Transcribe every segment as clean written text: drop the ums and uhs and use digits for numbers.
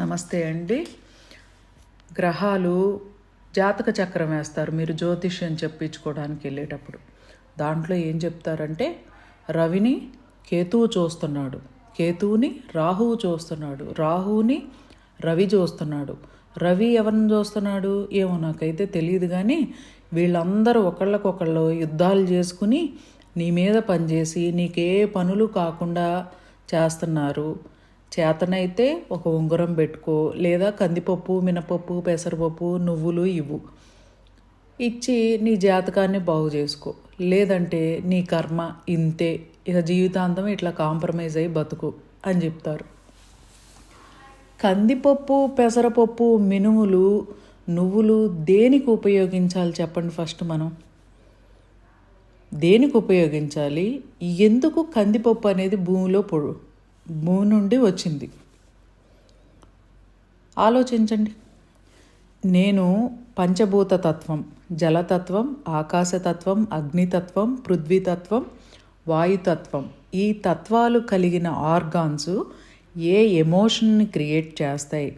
నమస్తే అండి. గ్రహాలు జాతక చక్రం వేస్తారు మీరు జ్యోతిష్యం చెప్పించుకోవడానికి వెళ్ళేటప్పుడు. దాంట్లో ఏం చెప్తారంటే రవిని కేతువు చూస్తున్నాడు, కేతువుని రాహువు చూస్తున్నాడు, రాహువుని రవి చూస్తున్నాడు. రవి ఎవరిని చూస్తున్నాడు ఏమో నాకైతే తెలియదు, కానీ వీళ్ళందరూ ఒకళ్ళకొకళ్ళు యుద్ధాలు చేసుకుని నీ మీద పనిచేసి నీకే పనులు కాకుండా చేస్తున్నారు. చేతనైతే ఒక ఉంగరం పెట్టుకో, లేదా కందిపప్పు, మినపప్పు, పెసరపప్పు, నువ్వులు ఇచ్చి నీ జాతకాన్ని బాగు చేసుకో. లేదంటే నీ కర్మ ఇంతే, ఇక జీవితాంతం ఇట్లా కాంప్రమైజ్ అయ్యి బతుకు అని చెప్తారు. కందిపప్పు, పెసరపప్పు, మినుములు, నువ్వులు దేనికి ఉపయోగించాలి చెప్పండి? ఫస్ట్ మనం దేనికి ఉపయోగించాలి? ఎందుకు కందిపప్పు అనేది భూమి నుండి వచ్చింది ఆలోచించండి. నేను పంచభూత తత్వం, జలతత్వం, ఆకాశతత్వం, అగ్నితత్వం, పృథ్వీతత్వం, వాయుతత్వం, ఈ తత్వాలు కలిగిన ఆర్గాన్స్ ఏ ఎమోషన్ని క్రియేట్ చేస్తాయి,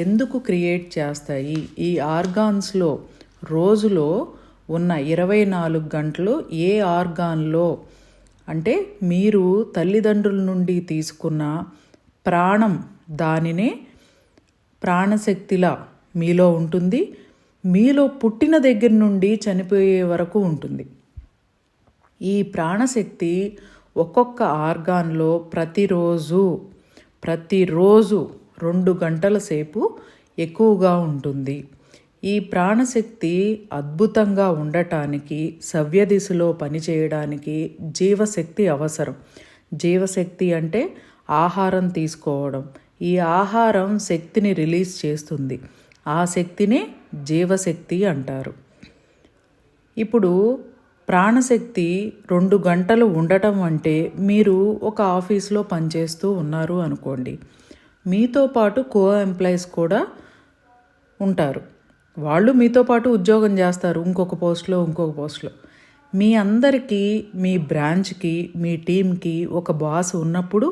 ఎందుకు క్రియేట్ చేస్తాయి? ఈ ఆర్గాన్స్లో రోజులో ఉన్న 24 గంటలు ఏ ఆర్గాన్లో అంటే మీరు తల్లిదండ్రుల నుండి తీసుకున్న ప్రాణం, దానినే ప్రాణశక్తిలా మీలో ఉంటుంది. మీలో పుట్టిన దగ్గర నుండి చనిపోయే వరకు ఉంటుంది. ఈ ప్రాణశక్తి ఒక్కొక్క ఆర్గాన్లో ప్రతిరోజు 2 గంటల సేపు ఎక్కువగా ఉంటుంది. ఈ ప్రాణశక్తి అద్భుతంగా ఉండటానికి, సవ్యదిశలో పనిచేయడానికి జీవశక్తి అవసరం. జీవశక్తి అంటే ఆహారం తీసుకోవడం. ఈ ఆహారం శక్తిని రిలీజ్ చేస్తుంది. ఆ శక్తినే జీవశక్తి అంటారు. ఇప్పుడు ప్రాణశక్తి 2 గంటలు ఉండటం అంటే మీరు ఒక ఆఫీస్లో పనిచేస్తూ ఉన్నారు అనుకోండి. మీతో పాటు ఎంప్లాయీస్ కూడా ఉంటారు. వాళ్ళు మీతో పాటు ఉద్యోగం చేస్తారు, ఇంకొక పోస్ట్లో. మీ అందరికీ, మీ బ్రాంచ్కి, మీ టీంకి ఒక బాస్ ఉన్నప్పుడు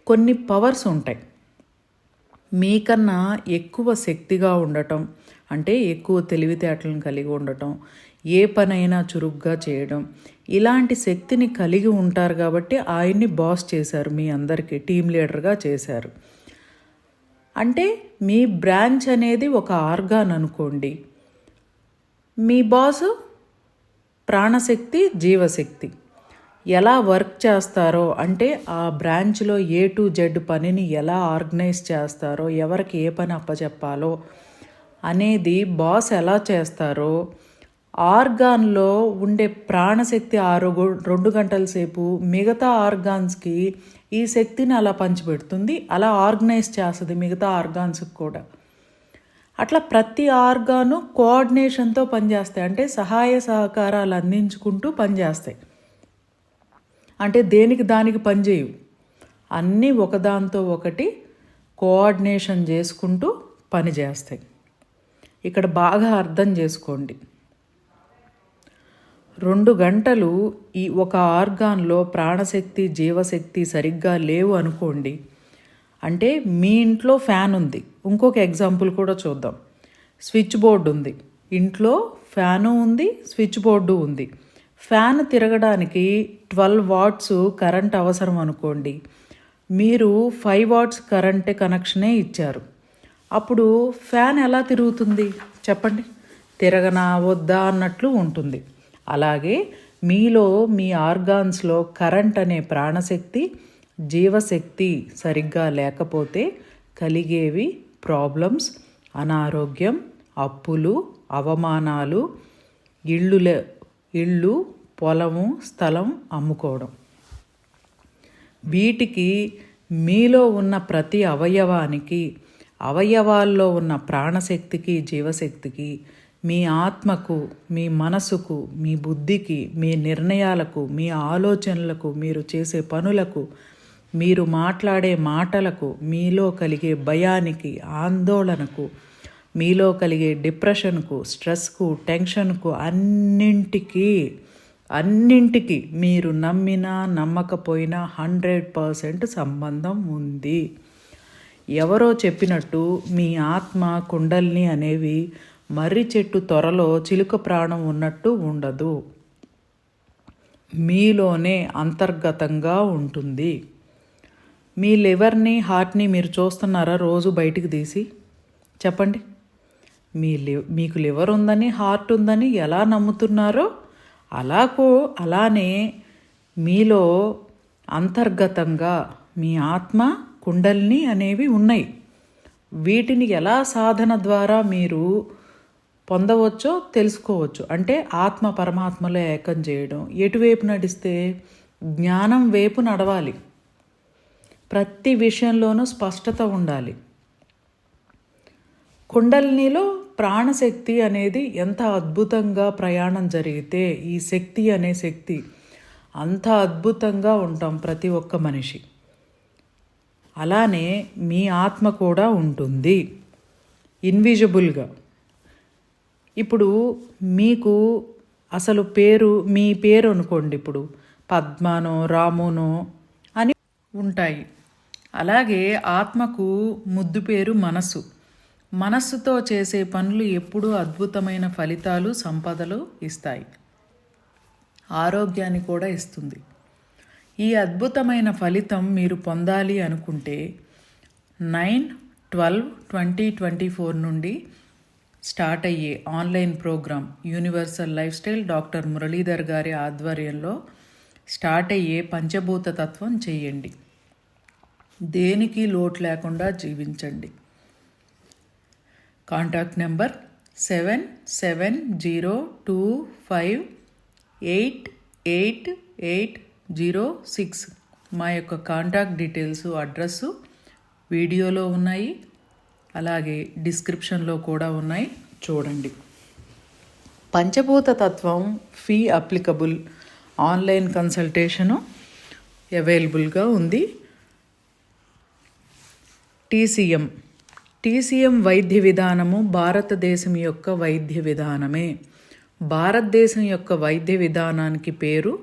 కొన్ని పవర్స్ ఉంటాయి. మీకన్నా ఎక్కువ శక్తిగా ఉండటం అంటే ఎక్కువ తెలివితేటలను కలిగి ఉండటం, ఏ పనైనా చురుగ్గా చేయడం, ఇలాంటి శక్తిని కలిగి ఉంటారు. కాబట్టి ఆయన్ని బాస్ చేశారు, మీ అందరికీ టీం లీడర్గా చేశారు. అంటే మీ బ్రాంచ్ అనేది ఒక ఆర్గాన్ అనుకోండి. మీ బాసు ప్రాణశక్తి, జీవశక్తి. ఎలా వర్క్ చేస్తారో అంటే ఆ బ్రాంచ్లో A to Z పనిని ఎలా ఆర్గనైజ్ చేస్తారో, ఎవరికి ఏ పని అప్పచెప్పాలో అనేది బాస్ ఎలా చేస్తారో, ఆర్గాన్లో ఉండే ప్రాణశక్తి 2 గంటల సేపు మిగతా ఆర్గాన్స్కి ఈ శక్తిని అలా పంచిపెడుతుంది, అలా ఆర్గనైజ్ చేస్తుంది మిగతా ఆర్గాన్స్కి కూడా. అట్లా ప్రతి ఆర్గాను కోఆర్డినేషన్తో పనిచేస్తాయి. అంటే సహాయ సహకారాలు అందించుకుంటూ పనిచేస్తాయి. అంటే దేనికి దానికి పనిచేయవు, అన్నీ ఒకదాంతో ఒకటి కోఆర్డినేషన్ చేసుకుంటూ పనిచేస్తాయి. ఇక్కడ బాగా అర్థం చేసుకోండి. 2 గంటలు ఈ ఒక ఆర్గాన్లో ప్రాణశక్తి, జీవశక్తి సరిగ్గా లేవు అనుకోండి. అంటే మీ ఇంట్లో ఫ్యాన్ ఉంది. ఇంకొక ఎగ్జాంపుల్ కూడా చూద్దాం. స్విచ్ బోర్డు ఉంది, ఇంట్లో ఫ్యాను ఉంది, స్విచ్ బోర్డు ఉంది. ఫ్యాన్ తిరగడానికి 12 వాట్స్ కరెంట్ అవసరం అనుకోండి. మీరు 5 వాట్స్ కరెంట్ కనెక్షనే ఇచ్చారు. అప్పుడు ఫ్యాన్ ఎలా తిరుగుతుంది చెప్పండి? తిరగనా వద్దా అన్నట్లు ఉంటుంది. అలాగే మీలో, మీ ఆర్గాన్స్లో కరెంట్ అనే ప్రాణశక్తి, జీవశక్తి సరిగ్గా లేకపోతే కలిగేవి ప్రాబ్లమ్స్, అనారోగ్యం, అప్పులు, అవమానాలు, ఇళ్ళు, పొలము, స్థలం అమ్ముకోవడం. వీటికి మీలో ఉన్న ప్రతి అవయవాల్లో ఉన్న ప్రాణశక్తికి, జీవశక్తికి, మీ ఆత్మకు, మీ మనసుకు, మీ బుద్ధికి, మీ నిర్ణయాలకు, మీ ఆలోచనలకు, మీరు చేసే పనులకు, మీరు మాట్లాడే మాటలకు, మీలో కలిగే భయానికి, ఆందోళనకు, మీలో కలిగే డిప్రెషన్కు, స్ట్రెస్కు, టెన్షన్కు, అన్నింటికి మీరు నమ్మినా నమ్మకపోయినా 100% సంబంధం ఉంది. ఎవరో చెప్పినట్టు మీ ఆత్మ కుండల్ని అనేవి మర్రి చెట్టు త్వరలో చిలుక ప్రాణం ఉన్నట్టు ఉండదు, మీలోనే అంతర్గతంగా ఉంటుంది. మీ లివర్ని, హార్ట్ని మీరు చూస్తున్నారా రోజు బయటికి తీసి? చెప్పండి. మీకు లివర్ ఉందని, హార్ట్ ఉందని ఎలా నమ్ముతున్నారో అలానే మీలో అంతర్గతంగా మీ ఆత్మ కుండల్ని అనేవి ఉన్నాయి. వీటిని ఎలా సాధన ద్వారా మీరు పొందవచ్చో తెలుసుకోవచ్చు. అంటే ఆత్మ పరమాత్మలో ఏకం చేయడం. ఎటువైపు నడిస్తే? జ్ఞానం వైపు నడవాలి. ప్రతి విషయంలోనూ స్పష్టత ఉండాలి. కుండలినిలో ప్రాణశక్తి అనేది ఎంత అద్భుతంగా ప్రయాణం జరిగితే ఈ శక్తి అనే శక్తి అంత అద్భుతంగా ఉంటాం ప్రతి ఒక్క మనిషి. అలానే మీ ఆత్మ కూడా ఉంటుంది ఇన్విజిబుల్గా. ఇప్పుడు మీకు అసలు మీ పేరు అనుకోండి, ఇప్పుడు పద్మానో రామునో అని ఉంటాయి. అలాగే ఆత్మకు ముద్దు పేరు మనస్సు. మనస్సుతో చేసే పనులు ఎప్పుడూ అద్భుతమైన ఫలితాలు, సంపదలు ఇస్తాయి, ఆరోగ్యాన్ని కూడా ఇస్తుంది. ఈ అద్భుతమైన ఫలితం మీరు పొందాలి అనుకుంటే 9/12/2024 నుండి స్టార్ట్ అయ్యే online program universal lifestyle doctor Muralidhar గారి ఆధ్వర్యంలో స్టార్ట్ అయ్యే పంచభూత తత్వం చేయండి. దేనికి లోటు లేకుండా జీవించండి. Contact number 7702588806. మా యొక్క కాంటాక్ట్ డీటెయిల్స్, అడ్రస్సు వీడియోలో ఉన్నాయి, అలాగే డిస్క్రిప్షన్లో కూడా ఉన్నాయి, చూడండి. పంచభూత తత్వం ఫీ అప్లికబుల్. ఆన్లైన్ కన్సల్టేషను అవైలబుల్గా ఉంది. టీసీఎం వైద్య విధానము భారతదేశం యొక్క వైద్య విధానమే. భారతదేశం యొక్క వైద్య విధానానికి పేరు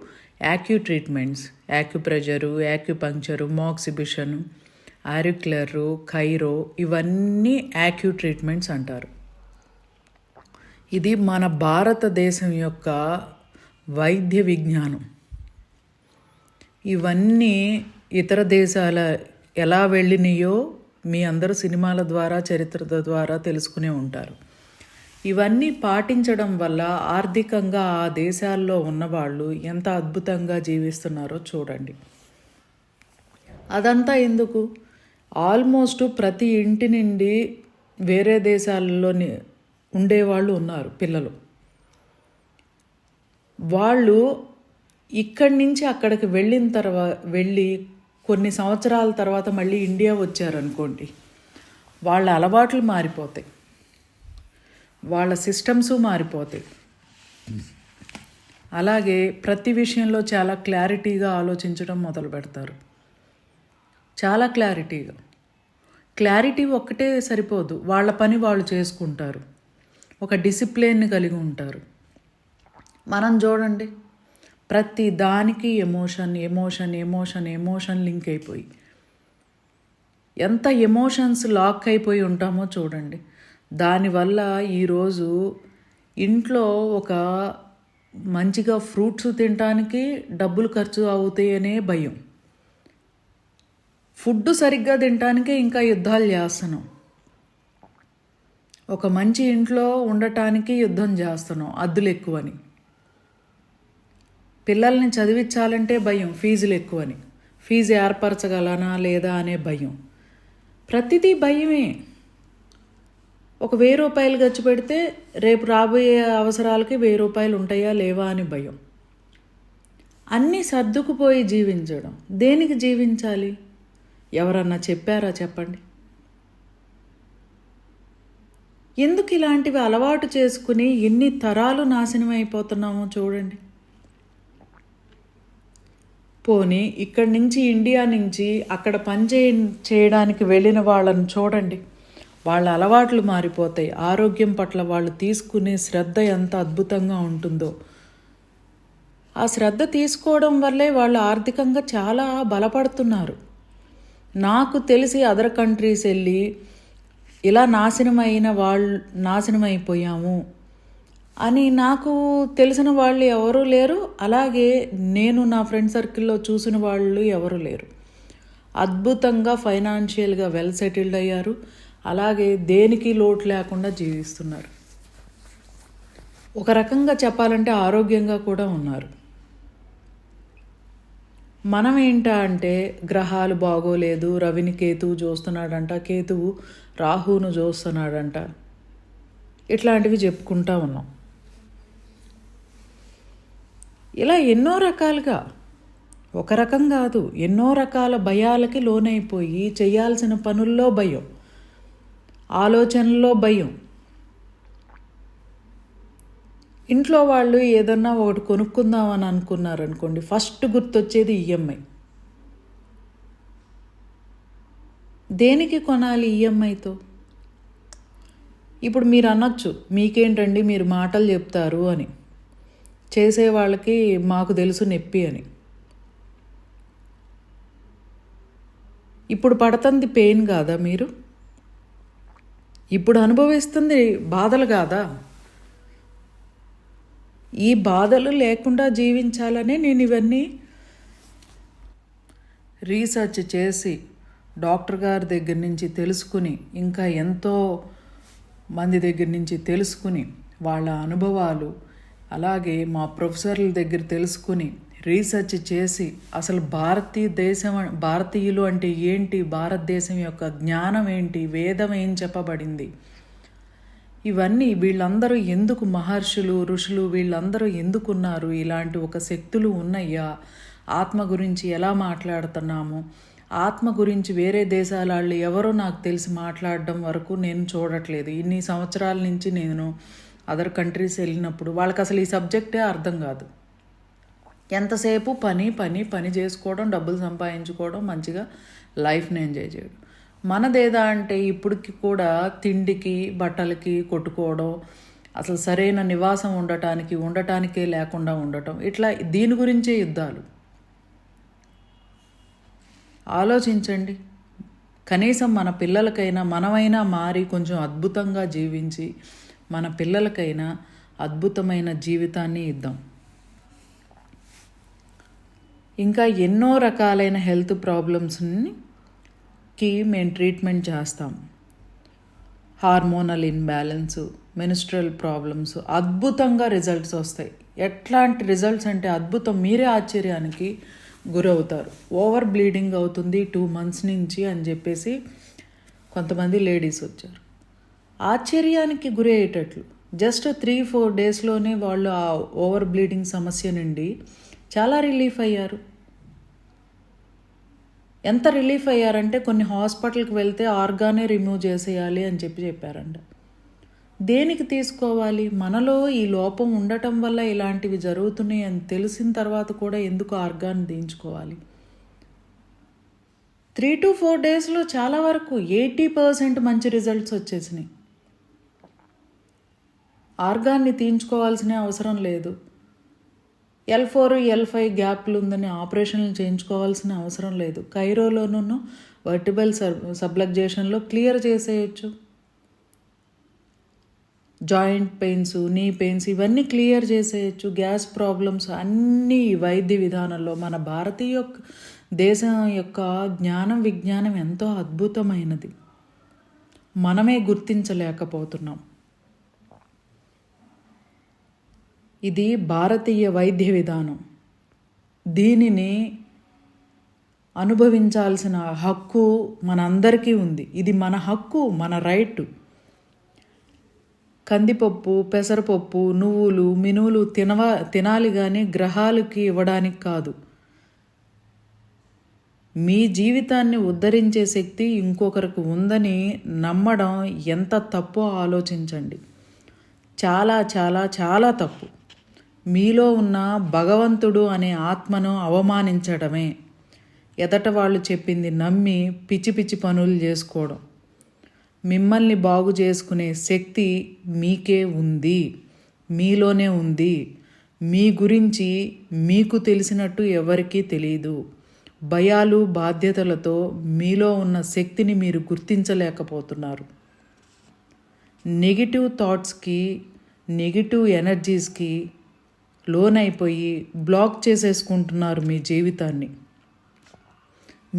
యాక్యూట్రీట్మెంట్స్. యాక్యుప్రెషరు, యాక్యుపంక్చరు, మాక్సిబిషన్, ఆరిక్యులరు, కైరో, ఇవన్నీ యాక్యూట్రీట్మెంట్స్ అంటారు. ఇది మన భారతదేశం యొక్క వైద్య విజ్ఞానం. ఇవన్నీ ఇతర దేశాల ఎలా వెళ్ళినాయో మీ అందరూ సినిమాల ద్వారా, చరిత్ర ద్వారా తెలుసుకునే ఉంటారు. ఇవన్నీ పాటించడం వల్ల ఆర్థికంగా ఆ దేశాల్లో ఉన్నవాళ్ళు ఎంత అద్భుతంగా జీవిస్తున్నారో చూడండి. అదంతా ఎందుకు? ఆల్మోస్ట్ ప్రతి ఇంటి నుండి వేరే దేశాలలో ఉండేవాళ్ళు ఉన్నారు పిల్లలు. వాళ్ళు ఇక్కడి నుంచి అక్కడికి వెళ్ళి కొన్ని సంవత్సరాల తర్వాత మళ్ళీ ఇండియా వచ్చారనుకోండి, వాళ్ళ అలవాట్లు మారిపోతాయి, వాళ్ళ సిస్టమ్స్ మారిపోతాయి. అలాగే ప్రతి విషయంలో చాలా క్లారిటీగా ఆలోచించడం మొదలు పెడతారు. చాలా క్లారిటీ ఒక్కటే సరిపోదు, వాళ్ళ పని వాళ్ళు చేసుకుంటారు, ఒక డిసిప్లిన్ని కలిగి ఉంటారు. మనం చూడండి, ప్రతి దానికి ఎమోషన్ లింక్ అయిపోయి ఎంత ఎమోషన్స్ లాక్ అయిపోయి ఉంటామో చూడండి. దానివల్ల ఈరోజు ఇంట్లో ఒక మంచిగా ఫ్రూట్స్ తినడానికి డబ్బులు ఖర్చు అవుతాయనే భయం, ఫుడ్ సరిగ్గా తినటానికే ఇంకా యుద్ధాలు చేస్తున్నాం. ఒక మంచి ఇంట్లో ఉండటానికి యుద్ధం చేస్తున్నాం, అద్దులు ఎక్కువని. పిల్లల్ని చదివించాలంటే భయం, ఫీజులు ఎక్కువని. ఫీజు ఏర్పరచగలనా లేదా అనే భయం. ప్రతిదీ భయమే. ఒక 1000 రూపాయలు ఖర్చు పెడితే రేపు రాబోయే అవసరాలకి 1000 రూపాయలు ఉంటాయా లేవా అని భయం. అన్నీ సర్దుకుపోయి జీవించడం. దేనికి జీవించాలి? ఎవరన్నా చెప్పారా చెప్పండి? ఎందుకు ఇలాంటివి అలవాటు చేసుకుని ఎన్ని తరాలు నాశనం అయిపోతున్నామో చూడండి. పోనీ ఇక్కడి నుంచి, ఇండియా నుంచి అక్కడ చేయడానికి వెళ్ళిన వాళ్ళని చూడండి, వాళ్ళ అలవాట్లు మారిపోతాయి. ఆరోగ్యం పట్ల వాళ్ళు తీసుకునే శ్రద్ధ ఎంత అద్భుతంగా ఉంటుందో. ఆ శ్రద్ధ తీసుకోవడం వల్లే వాళ్ళు ఆర్థికంగా చాలా బలపడుతున్నారు. నాకు తెలిసి అదర్ కంట్రీస్ వెళ్ళి ఇలా నాశనమైపోయాము అని నాకు తెలిసిన వాళ్ళు ఎవరూ లేరు. అలాగే నేను నా ఫ్రెండ్ సర్కిల్లో చూసిన వాళ్ళు ఎవరు లేరు. అద్భుతంగా ఫైనాన్షియల్గా వెల్ సెటిల్డ్ అయ్యారు. అలాగే దేనికి లోటు లేకుండా జీవిస్తున్నారు. ఒక రకంగా చెప్పాలంటే ఆరోగ్యంగా కూడా ఉన్నారు. మనం ఏంటా అంటే గ్రహాలు బాగోలేదు, రవిని కేతువు చూస్తున్నాడంట, కేతువు రాహువును చూస్తున్నాడంట, ఇట్లాంటివి చెప్పుకుంటా ఉన్నాం. ఇలా ఎన్నో రకాలుగా, ఒక రకం కాదు, ఎన్నో రకాల భయాలకి లోనైపోయి చేయాల్సిన పనుల్లో భయం, ఆలోచనల్లో భయం. ఇంట్లో వాళ్ళు ఏదన్నా ఒకటి కొనుక్కుందామని అనుకున్నారనుకోండి, ఫస్ట్ గుర్తొచ్చేది ఈఎంఐ. దేనికి కొనాలి ఈఎంఐతో? ఇప్పుడు మీరు అనొచ్చు, మీకేంటండి మీరు మాటలు చెప్తారు అని, చేసే వాళ్ళకి మాకు తెలుసు నొప్పి అని. ఇప్పుడు పడుతుంది పెయిన్ కాదా? మీరు ఇప్పుడు అనుభవిస్తుంది బాధలు కాదా? ఈ బాధలు లేకుండా జీవించాలనే నేను ఇవన్నీ రీసెర్చ్ చేసి డాక్టర్ గారి దగ్గర నుంచి తెలుసుకుని, ఇంకా ఎంతో మంది దగ్గర నుంచి తెలుసుకుని, వాళ్ళ అనుభవాలు, అలాగే మా ప్రొఫెసర్ల దగ్గర తెలుసుకుని రీసెర్చ్ చేసి అసలు భారతీయులు అంటే ఏంటి, భారతదేశం యొక్క జ్ఞానం ఏంటి, వేదం ఏం చెప్పబడింది, ఇవన్నీ వీళ్ళందరూ ఎందుకు మహర్షులు, ఋషులు వీళ్ళందరూ ఎందుకున్నారు, ఇలాంటి ఒక శక్తులు ఉన్నాయా, ఆత్మ గురించి ఎలా మాట్లాడుతున్నాము, ఆత్మ గురించి వేరే దేశాల వాళ్ళు ఎవరో నాకు తెలిసి మాట్లాడడం వరకు నేను చూడట్లేదు. ఇన్ని సంవత్సరాల నుంచి నేను అదర్ కంట్రీస్ వెళ్ళినప్పుడు వాళ్ళకి అసలు ఈ సబ్జెక్టే అర్థం కాదు. ఎంతసేపు పని పని పని చేసుకోవడం, డబ్బులు సంపాదించుకోవడం, మంచిగా లైఫ్ని ఎంజాయ్ చేయడం. మనదేదా అంటే ఇప్పటికి కూడా తిండికి బట్టలకి కొట్టుకోవడం, అసలు సరైన నివాసం ఉండటానికే లేకుండా ఉండటం, ఇట్లా దీని గురించే యుద్ధాలు. ఆలోచించండి. కనీసం మన పిల్లలకైనా మనమైనా మారి కొంచెం అద్భుతంగా జీవించి మన పిల్లలకైనా అద్భుతమైన జీవితాన్ని ఇద్దాం. ఇంకా ఎన్నో రకాలైన హెల్త్ ప్రాబ్లమ్స్కి మేము ట్రీట్మెంట్ చేస్తాం. హార్మోనల్ ఇన్బ్యాలెన్సు, మెన్స్ట్రల్ ప్రాబ్లమ్స్, అద్భుతంగా రిజల్ట్స్ వస్తాయి. ఎట్లాంటి రిజల్ట్స్ అంటే అద్భుతం, మీరే ఆశ్చర్యానికి గురవుతారు. ఓవర్ బ్లీడింగ్ అవుతుంది 2 months నుంచి అని చెప్పేసి కొంతమంది లేడీస్ వచ్చారు. ఆశ్చర్యానికి గురయ్యేటట్లు జస్ట్ 3-4 daysలోనే వాళ్ళు ఆ ఓవర్ బ్లీడింగ్ సమస్య నుండి చాలా రిలీఫ్ అయ్యారు. ఎంత రిలీఫ్ అయ్యారంటే కొన్ని హాస్పిటల్కి వెళ్తే ఆర్గానే రిమూవ్ చేసేయాలి అని చెప్పారంట. దేనికి తీసుకోవాలి? మనలో ఈ లోపం ఉండటం వల్ల ఇలాంటివి జరుగుతున్నాయి అని తెలిసిన తర్వాత కూడా ఎందుకు ఆర్గాన్ తీయించుకోవాలి? 3 to 4 daysలో చాలా వరకు 80% మంచి రిజల్ట్స్ వచ్చేసినాయి. ఆర్గాన్ని తీయించుకోవాల్సిన అవసరం లేదు. L4, L5 గ్యాప్లు ఉందని ఆపరేషన్లు చేయించుకోవాల్సిన అవసరం లేదు. కైరోలోనూ వర్టిబల్ సబ్లక్జేషన్లో క్లియర్ చేసేయచ్చు. జాయింట్ పెయిన్స్, నీ పెయిన్స్ ఇవన్నీ క్లియర్ చేసేయచ్చు. గ్యాస్ ప్రాబ్లమ్స్ అన్నీ వైద్య విధానంలో మన భారతీయ దేశం యొక్క జ్ఞానం విజ్ఞానం ఎంతో అద్భుతమైనది. మనమే గుర్తించలేకపోతున్నాం. ఇది భారతీయ వైద్య విధానం. దీనిని అనుభవించాల్సిన హక్కు మనందరికీ ఉంది. ఇది మన హక్కు, మన రైట్. కందిపప్పు, పెసరపప్పు, నువ్వులు, మినువులు తినాలి కానీ గ్రహాలకి ఇవ్వడానికి కాదు. మీ జీవితాన్ని ఉద్ధరించే శక్తి ఇంకొకరికి ఉందని నమ్మడం ఎంత తప్పో ఆలోచించండి. చాలా చాలా చాలా తప్పు. మీలో ఉన్న భగవంతుడు అనే ఆత్మను అవమానించడమే. ఎదట వాళ్ళు చెప్పింది నమ్మి పిచ్చి పిచ్చి పనులు చేసుకోవడం. మిమ్మల్ని బాగు చేసుకునే శక్తి మీకే ఉంది, మీలోనే ఉంది. మీ గురించి మీకు తెలిసినట్టు ఎవరికీ తెలియదు. భయాలు బాధ్యతలతో మీలో ఉన్న శక్తిని మీరు గుర్తించలేకపోతున్నారు. నెగిటివ్ థాట్స్కి, నెగిటివ్ ఎనర్జీస్కి లోనైపోయి బ్లాక్ చేసేసుకుంటున్నారు మీ జీవితాన్ని.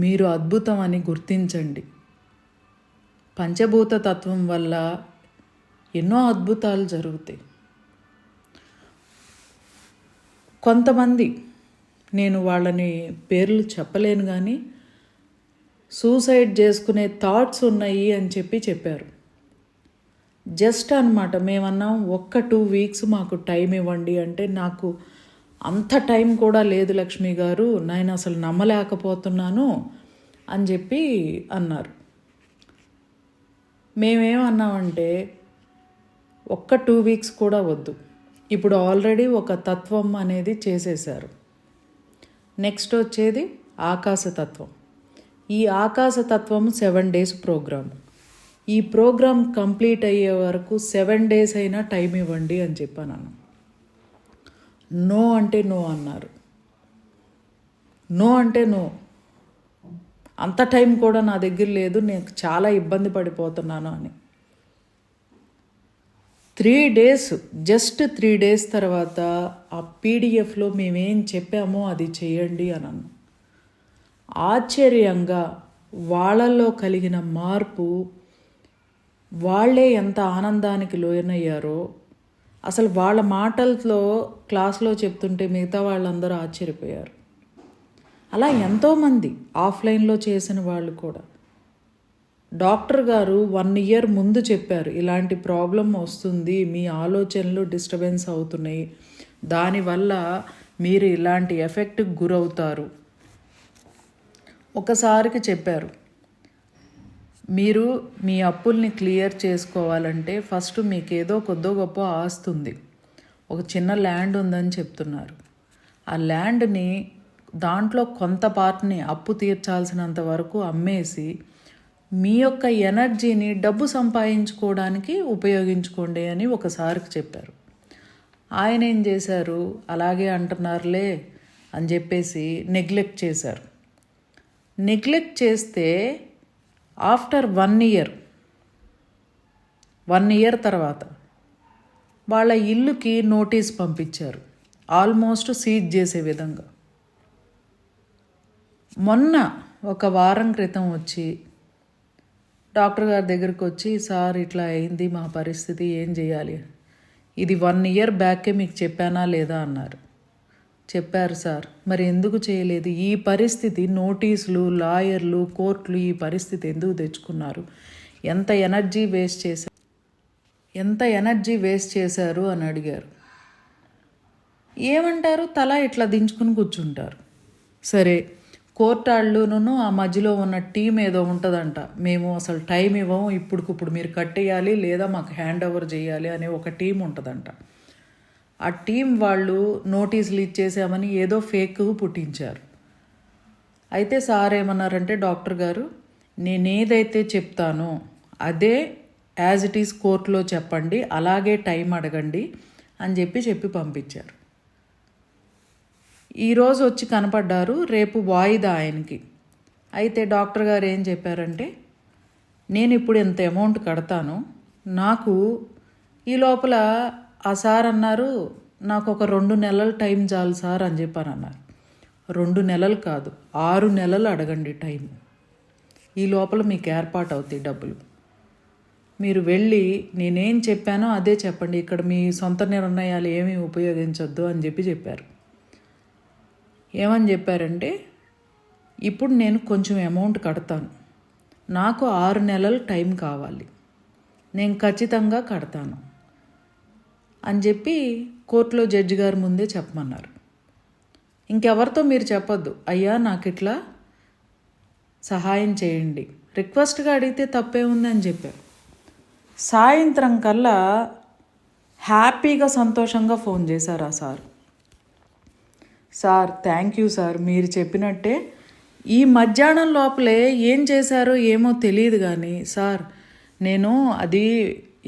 మీరు అద్భుతం అని గుర్తించండి. పంచభూత తత్వం వల్ల ఎన్నో అద్భుతాలు జరుగుతాయి. కొంతమంది, నేను వాళ్ళని పేర్లు చెప్పలేను కానీ, సూసైడ్ చేసుకునే థాట్స్ ఉన్నాయి అని చెప్పారు. జస్ట్ అనమాట, మేమన్నాం 1-2 వీక్స్ మాకు టైం ఇవ్వండి అంటే, నాకు అంత టైం కూడా లేదు లక్ష్మి గారు, నేను అసలు నమ్మలేకపోతున్నాను అని చెప్పి అన్నారు. మేమేమన్నామంటే 1-2 వీక్స్ కూడా వద్దు, ఇప్పుడు ఆల్రెడీ ఒక తత్వం అనేది చేసేశారు. నెక్స్ట్ వచ్చేది ఆకాశతత్వం. ఈ ఆకాశతత్వం 7 days ప్రోగ్రామ్. ఈ ప్రోగ్రామ్ కంప్లీట్ అయ్యే వరకు 7 days అయినా టైం ఇవ్వండి అని చెప్పాను. నో అంటే నో అన్నారు. నో అంటే నో, అంత టైం కూడా నా దగ్గర లేదు, నేను చాలా ఇబ్బంది పడిపోతున్నాను అని. 3 days, జస్ట్ 3 days తర్వాత ఆ పీడిఎఫ్లో మేమేం చెప్పామో అది చేయండి అన్నాను. ఆశ్చర్యంగా వాళ్ళల్లో కలిగిన మార్పు, వాళ్ళే ఎంత ఆనందానికి లోనయ్యారో అసలు వాళ్ళ మాటలతో క్లాస్లో చెప్తుంటే మిగతా వాళ్ళందరూ ఆశ్చర్యపోయారు. అలా ఎంతోమంది ఆఫ్లైన్లో చేసిన వాళ్ళు కూడా. డాక్టర్ గారు 1 year ముందు చెప్పారు, ఇలాంటి ప్రాబ్లం వస్తుంది, మీ ఆలోచనలు డిస్టర్బెన్స్ అవుతున్నాయి, దానివల్ల మీరు ఇలాంటి ఎఫెక్ట్కి గురవుతారు. ఒకసారికి చెప్పారు, మీరు మీ అప్పుల్ని క్లియర్ చేసుకోవాలంటే ఫస్ట్ మీకు ఏదో కొద్దో గొప్ప ఆస్తుంది, ఒక చిన్న ల్యాండ్ ఉందని చెప్తున్నారు. ఆ ల్యాండ్ని, దాంట్లో కొంత పార్ట్ని అప్పు తీర్చాల్సినంత వరకు అమ్మేసి మీ యొక్క ఎనర్జీని డబ్బు సంపాదించుకోవడానికి ఉపయోగించుకోండి అని ఒకసారికి చెప్పారు. ఆయన ఏం చేశారు, అలాగే అంటున్నారులే అని చెప్పేసి నెగ్లెక్ట్ చేశారు. నెగ్లెక్ట్ చేస్తే ఆఫ్టర్ 1 year తర్వాత వాళ్ళ ఇల్లుకి నోటీస్ పంపించారు, ఆల్మోస్ట్ సీజ్ చేసే విధంగా. మొన్న ఒక వారం క్రితం వచ్చి డాక్టర్ గారి దగ్గరికి వచ్చి, సార్ ఇట్లా అయింది మా పరిస్థితి, ఏం చేయాలి, ఇది 1 year బ్యాకే మీకు చెప్పానా లేదా అన్నారు. చెప్పారు సార్, మరి ఎందుకు చేయలేదు, ఈ పరిస్థితి, నోటీసులు, లాయర్లు, కోర్టులు, ఈ పరిస్థితి ఎందుకు తెచ్చుకున్నారు, ఎంత ఎనర్జీ వేస్ట్ చేశారు అని అడిగారు. ఏమంటారు, తల ఇట్లా దించుకుని కూర్చుంటారు. సరే, కోర్టాళ్ళును ఆ మధ్యలో ఉన్న టీం ఏదో ఉంటుందంట, మేము అసలు టైం ఇవ్వము, ఇప్పుడుకిప్పుడు మీరు కట్టేయాలి లేదా మాకు హ్యాండ్ ఓవర్ చేయాలి అనే ఒక టీం ఉంటుందంట. ఆ టీం వాళ్ళు నోటీసులు ఇచ్చేసామని ఏదో ఫేక్ పుట్టించారు. అయితే సార్ ఏమన్నారంటే, డాక్టర్ గారు నేనేదైతే చెప్తానో అదే యాజ్ ఇట్ ఈస్ కోర్టులో చెప్పండి, అలాగే టైం అడగండి అని చెప్పి పంపించారు. ఈరోజు వచ్చి కనపడ్డారు, రేపు వాయిదా ఆయనకి. అయితే డాక్టర్ గారు ఏం చెప్పారంటే, నేను ఇప్పుడు ఎంత అమౌంట్ కడతాను, నాకు ఈ లోపల, ఆ సార్ అన్నారు, నాకు ఒక 2 నెలలు టైం చాలు సార్ అని చెప్పానన్నారు. 2 నెలలు కాదు, 6 నెలలు అడగండి టైం, ఈ లోపల మీకు ఏర్పాటు అవుతాయి డబ్బులు. మీరు వెళ్ళి నేనేం చెప్పానో అదే చెప్పండి, ఇక్కడ మీ సొంత నిర్ణయాలు ఏమీ ఉపయోగించొద్దు అని చెప్పారు. ఏమని చెప్పారంటే, ఇప్పుడు నేను కొంచెం అమౌంట్ కడతాను, నాకు 6 నెలలు టైం కావాలి, నేను ఖచ్చితంగా కడతాను అని చెప్పి కోర్టులో జడ్జి గారి ముందే చెప్పమన్నారు. ఇంకెవరితో మీరు చెప్పొద్దు, అయ్యా నాకు ఇట్లా సహాయం చేయండి, రిక్వెస్ట్గా అడిగితే తప్పే ఉంది అని చెప్పారు. సాయంత్రం కల్లా హ్యాపీగా సంతోషంగా ఫోన్ చేశారు ఆ sir. Sir thank you sir, మీరు చెప్పినట్టే ఈ మధ్యాహ్నం లోపలే ఏం చేశారో ఏమో తెలియదు కానీ సార్, నేను అది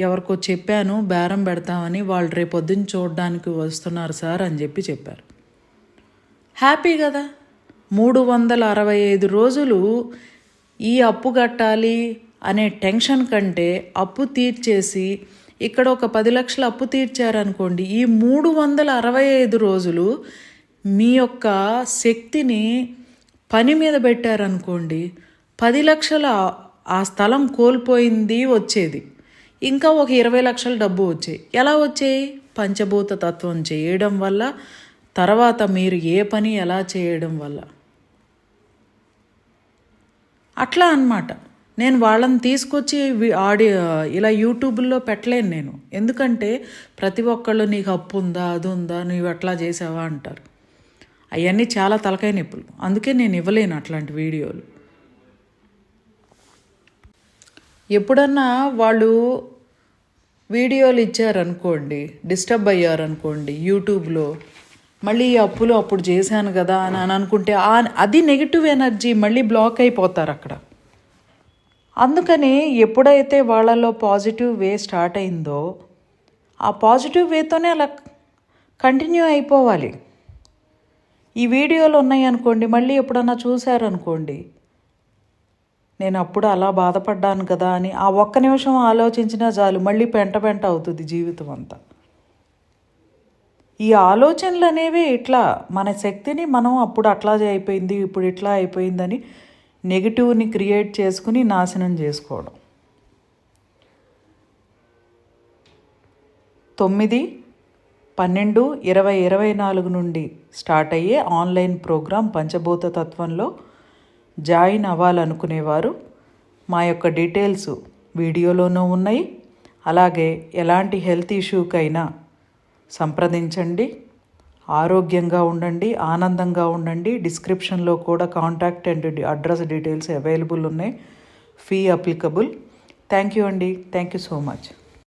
ఎవరికో చెప్పాను బేరం పెడతామని, వాళ్ళు రేపొద్దున చూడడానికి వస్తున్నారు సార్ అని చెప్పారు. హ్యాపీ కదా, 365 రోజులు ఈ అప్పు కట్టాలి అనే టెన్షన్ కంటే అప్పు తీర్చేసి ఇక్కడ ఒక 10 లక్షలు అప్పు తీర్చారనుకోండి, ఈ 365 రోజులు మీ యొక్క శక్తిని పని మీద పెట్టారనుకోండి, 10 లక్షల ఆ స్థలం కోల్పోయింది వచ్చేది, ఇంకా ఒక 20 లక్షల డబ్బు వచ్చాయి. ఎలా వచ్చాయి? పంచభూత తత్వం చేయడం వల్ల, తర్వాత మీరు ఏ పని ఎలా చేయడం వల్ల. అట్లా అన్నమాట. నేను వాళ్ళని తీసుకొచ్చి ఇలా యూట్యూబ్లో పెట్టలేను నేను. ఎందుకంటే ప్రతి ఒక్కళ్ళు నీకు అప్పు ఉందా, అది ఉందా, నువ్వు అట్లా చేసావా అంటారు. అవన్నీ చాలా తలకాయ నొప్పులు. అందుకే నేను ఇవ్వలేను అట్లాంటి వీడియోలు. ఎప్పుడన్నా వాళ్ళు వీడియోలు ఇచ్చారనుకోండి, డిస్టర్బ్ అయ్యారనుకోండి యూట్యూబ్లో, మళ్ళీ ఈ అప్పులు అప్పుడు చేశాను కదా అని అనుకుంటే అది నెగిటివ్ ఎనర్జీ మళ్ళీ బ్లాక్ అయిపోతారు అక్కడ. అందుకని ఎప్పుడైతే వాళ్ళలో పాజిటివ్ వే స్టార్ట్ అయిందో ఆ పాజిటివ్ వేతోనే అలా కంటిన్యూ అయిపోవాలి. ఈ వీడియోలు ఉన్నాయి అనుకోండి, మళ్ళీ ఎప్పుడన్నా చూశారనుకోండి, నేను అప్పుడు అలా బాధపడ్డాను కదా అని ఆ ఒక్క నిమిషం ఆలోచించినా చాలు, మళ్ళీ పెంట అవుతుంది జీవితం అంతా. ఈ ఆలోచనలు అనేవి ఇట్లా మన శక్తిని మనం అప్పుడు అట్లా అయిపోయింది, ఇప్పుడు ఇట్లా అయిపోయిందని నెగిటివ్ని క్రియేట్ చేసుకుని నాశనం చేసుకోవడం. 9/12/2024 నుండి స్టార్ట్ అయ్యే ఆన్లైన్ ప్రోగ్రాం పంచభూత తత్వంలో జాయిన్ అవ్వాలనుకునేవారు మా యొక్క డీటెయిల్స్ వీడియోలోనూ ఉన్నాయి. అలాగే ఎలాంటి హెల్త్ ఇష్యూకైనా సంప్రదించండి. ఆరోగ్యంగా ఉండండి, ఆనందంగా ఉండండి. డిస్క్రిప్షన్లో కూడా contact and address details available ఉన్నాయి. Fee applicable. థ్యాంక్ యూ అండి. Thank you so much.